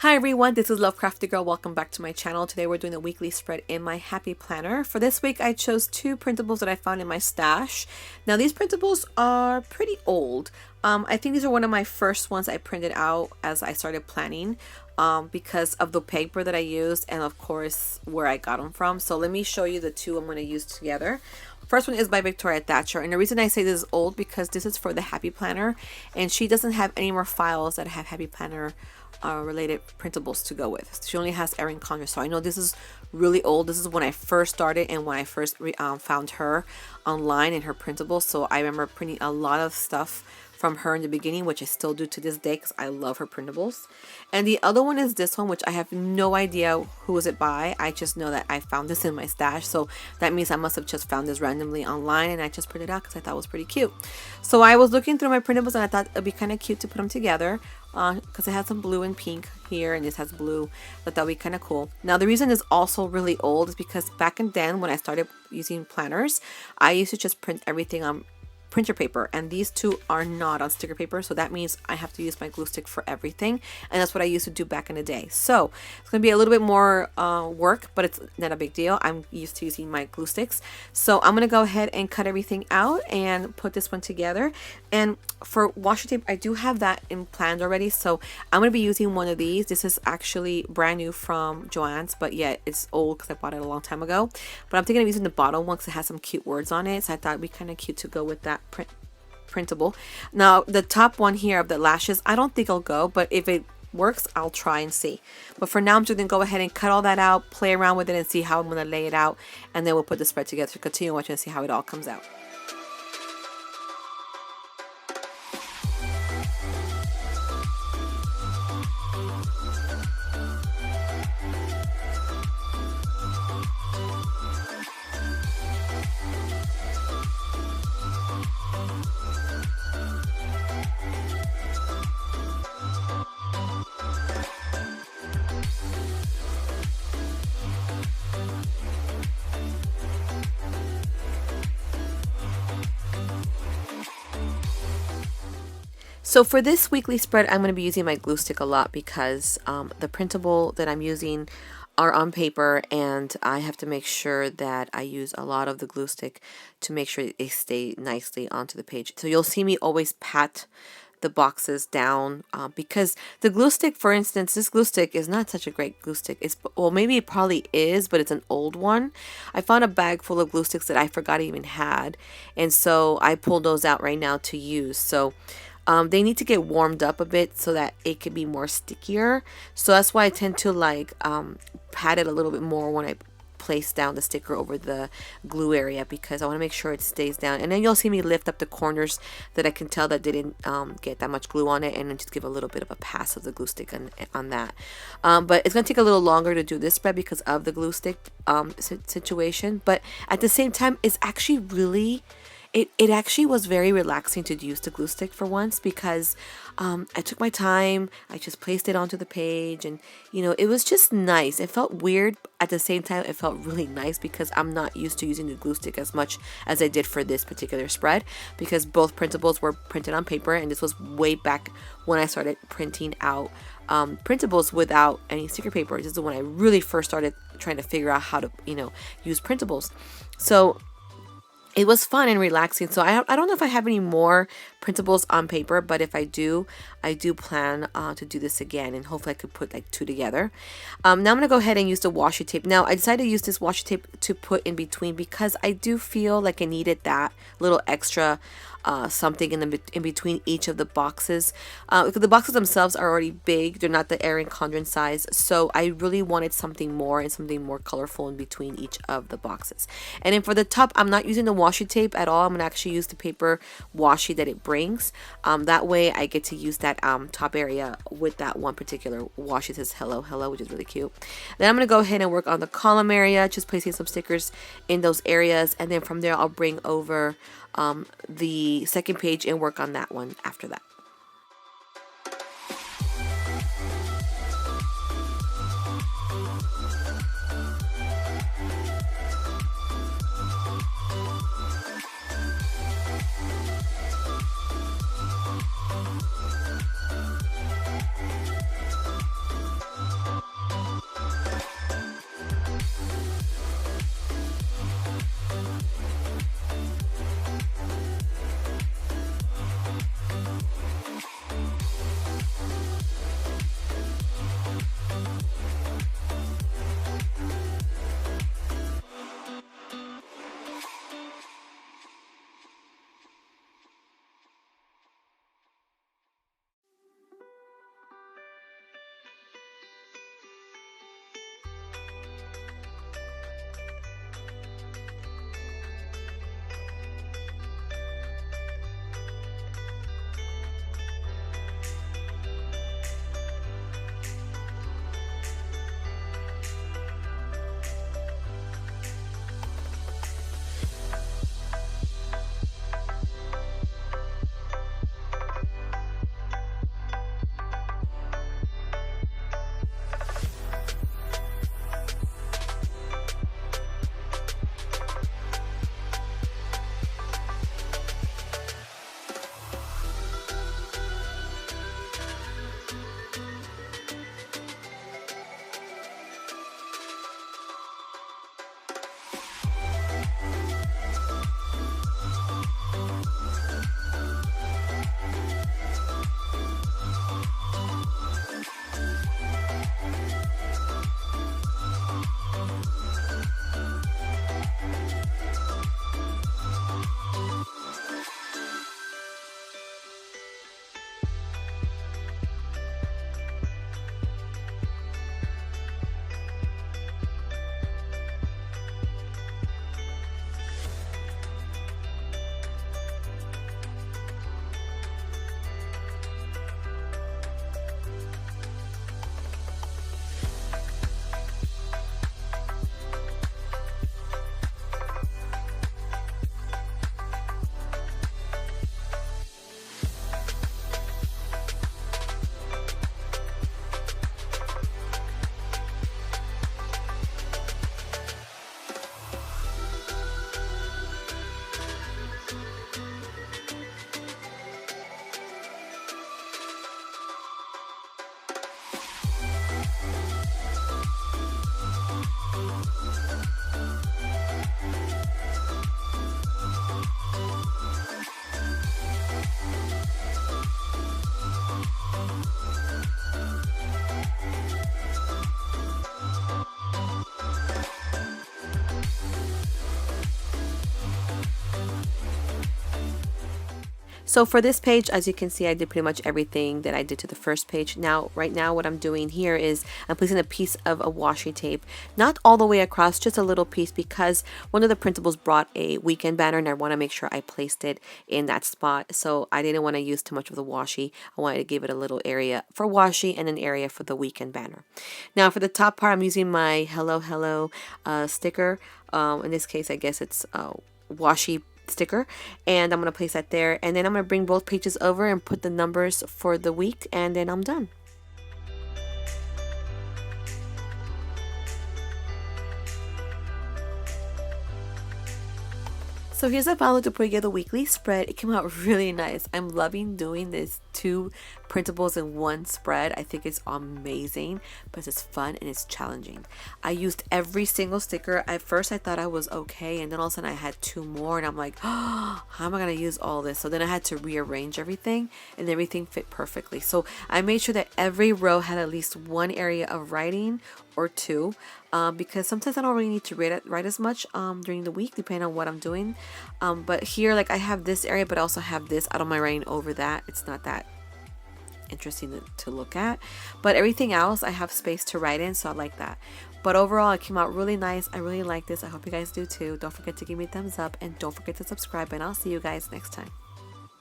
Hi everyone, this is Lovecrafty Girl. Welcome back to my channel. Today we're doing a weekly spread in my Happy Planner. For this week I chose two printables that I found in my stash. Now these printables are pretty old. I think these are one of my first ones I printed out as I started planning because of the paper that I used and of course where I got them from. So let me show you the two I'm going to use together. First one is by Victoria Thatcher, and the reason I say this is old because this is for the Happy Planner and she doesn't have any more files that have Happy Planner related printables to go with. She only has Erin Condren, so I know this is really old. This is when I first started and when I first found her online and her printables. So I remember printing a lot of stuff from her in the beginning, which I still do to this day because I love her printables. And the other one is this one, which I have no idea who is it by. I just know that I found this in my stash, so that means I must have just found this randomly online and I just printed it out because I thought it was pretty cute. So I was looking through my printables and I thought it'd be kind of cute to put them together because it has some blue and pink here and this has blue. But that would be kind of cool. Now the reason it's also really old is because back in then when I started using planners, I used to just print everything on printer paper, and these two are not on sticker paper, so that means I have to use my glue stick for everything, and that's what I used to do back in the day. So it's going to be a little bit more work, but it's not a big deal. I'm used to using my glue sticks, so I'm going to go ahead and cut everything out and put this one together. And for washi tape, I do have that in planned already, so I'm going to be using one of these. This is actually brand new from Joann's, but yet it's old because I bought it a long time ago. But I'm thinking of using the bottom one because it has some cute words on it, so I thought it'd be kind of cute to go with that printable. Now the top one here of the lashes, I don't think it'll go, but if it works I'll try and see. But for now I'm just gonna go ahead and cut all that out, play around with it and see how I'm gonna lay it out, and then we'll put the spread together to continue watching and see how it all comes out. So for this weekly spread, I'm going to be using my glue stick a lot because the printable that I'm using are on paper, and I have to make sure that I use a lot of the glue stick to make sure they stay nicely onto the page. So you'll see me always pat the boxes down because the glue stick, for instance, this glue stick is not such a great glue stick. It's, well, maybe it probably is, but it's an old one. I found a bag full of glue sticks that I forgot I even had, and so I pulled those out right now to use. So they need to get warmed up a bit so that it can be more stickier. So that's why I tend to like pat it a little bit more when I place down the sticker over the glue area, because I want to make sure it stays down. And then you'll see me lift up the corners that I can tell that didn't get that much glue on it, and then just give a little bit of a pass of the glue stick on that. But it's going to take a little longer to do this spread because of the glue stick situation. But at the same time, it's actually really... It actually was very relaxing to use the glue stick for once, because I took my time, I just placed it onto the page, and you know, it was just nice. It felt weird, but at the same time it felt really nice because I'm not used to using the glue stick as much as I did for this particular spread, because both printables were printed on paper, and this was way back when I started printing out printables without any sticker paper. This is when I really first started trying to figure out how to, you know, use printables. So it was fun and relaxing. So I don't know if I have any more printables on paper, but if I do plan to do this again, and hopefully I could put like two together. Now I'm going to go ahead and use the washi tape. Now I decided to use this washi tape to put in between because I do feel like I needed that little extra something in between each of the boxes, because the boxes themselves are already big. They're not the Erin Condren size, so I really wanted something more and something more colorful in between each of the boxes. And then for the top, I'm not using the washi tape at all. I'm gonna actually use the paper washi that it brings. That way I get to use that top area with that one particular washi that says hello hello, which is really cute. Then I'm gonna go ahead and work on the column area, just placing some stickers in those areas, and then from there I'll bring over the second page and work on that one after that. So for this page, as you can see, I did pretty much everything that I did to the first page. Now, right now, what I'm doing here is I'm placing a piece of a washi tape, not all the way across, just a little piece, because one of the printables brought a weekend banner and I want to make sure I placed it in that spot. So I didn't want to use too much of the washi. I wanted to give it a little area for washi and an area for the weekend banner. Now for the top part, I'm using my Hello Hello sticker. In this case, I guess it's washi sticker, and I'm going to place that there, and then I'm going to bring both pages over and put the numbers for the week, and then I'm done. So here's a follow to put together the weekly spread. It came out really nice. I'm loving doing this 2 printables in one spread. I think it's amazing because it's fun and it's challenging. I used every single sticker. At first I thought I was okay, and then all of a sudden I had 2 more and I'm like, oh, how am I going to use all this? So then I had to rearrange everything and everything fit perfectly. So I made sure that every row had at least 1 area of writing or 2, because sometimes I don't really need to write as much during the week, depending on what I'm doing. But here, like, I have this area, but I also have this. I don't mind writing over that. It's not that interesting to look at. But everything else, I have space to write in, so I like that. But overall, it came out really nice. I really like this. I hope you guys do too. Don't forget to give me a thumbs up, and don't forget to subscribe, and I'll see you guys next time.